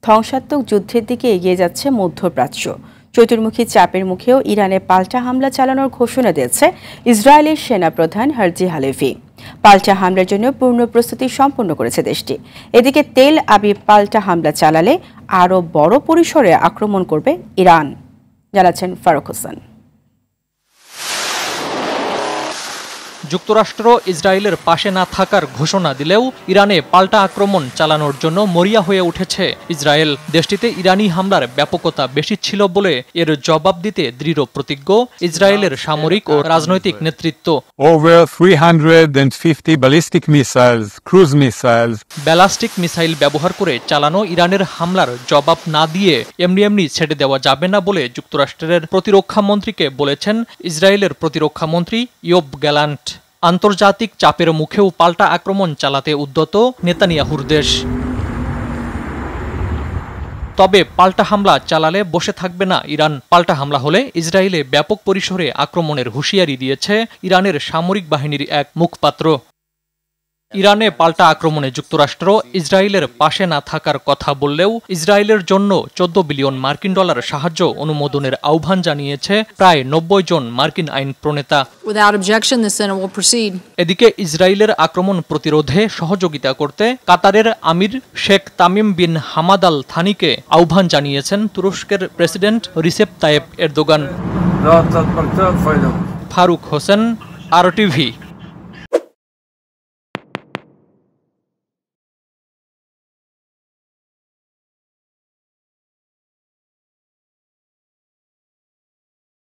ধ্বংসাত্মক যুদ্ধের দিকে এগিয়ে যাচ্ছে মধ্যপ্রাচ্য। চতুর্মুখী চাপের মুখেও ইরানে পাল্টা হামলা চালানোর ঘোষণা দিয়েছে ইসরায়েলের সেনাপ্রধান হার্জি হালেভি। পাল্টা হামলার জন্য পূর্ণ প্রস্তুতি সম্পন্ন করেছে দেশটি। এদিকে তেল আবিব পাল্টা হামলা চালালে আরও বড় পরিসরে আক্রমণ করবে ইরান, জানাচ্ছেন ফারুক হোসেন। যুক্তরাষ্ট্র ইসরায়েলের পাশে না থাকার ঘোষণা দিলেও ইরানে পাল্টা আক্রমণ চালানোর জন্য মরিয়া হয়ে উঠেছে ইসরায়েল। দেশটিতে ইরানি হামলার ব্যাপকতা বেশি ছিল বলে এর জবাব দিতে দৃঢ় প্রতিজ্ঞ ইসরায়েলের সামরিক ও রাজনৈতিক নেতৃত্ব। Over 350 ballistic missiles, cruise missiles. Ballistic missile ব্যবহার করে চালানো ইরানের হামলার জবাব না দিয়ে এমনি ছেড়ে দেওয়া যাবে না বলে যুক্তরাষ্ট্রের প্রতিরক্ষা মন্ত্রীকে বলেছেন ইসরায়েলের প্রতিরক্ষা মন্ত্রী ইয়োব গ্যালান্ট। আন্তর্জাতিক চাপের মুখেও পাল্টা আক্রমণ চালাতে উদ্যত নেতানিয়াহুর দেশ। তবে পাল্টা হামলা চালালে বসে থাকবে না ইরান। পাল্টা হামলা হলে ইসরায়েলে ব্যাপক পরিসরে আক্রমণের হুঁশিয়ারি দিয়েছে ইরানের সামরিক বাহিনীর এক মুখপাত্র। ইরানে পাল্টা আক্রমণে যুক্তরাষ্ট্র ইসরায়েলের পাশে না থাকার কথা বললেও ইসরায়েলের জন্য 14 বিলিয়ন মার্কিন ডলার সাহায্য অনুমোদনের আহ্বান জানিয়েছে প্রায় 90 জন মার্কিন আইন প্রণেতা। এদিকে ইসরায়েলের আক্রমণ প্রতিরোধে সহযোগিতা করতে কাতারের আমির Sheikh Tamim bin Hamad Al থানিকে আহ্বান জানিয়েছেন তুরস্কের president Recep Tayyip Erdogan. Faruk Hossain, RTV।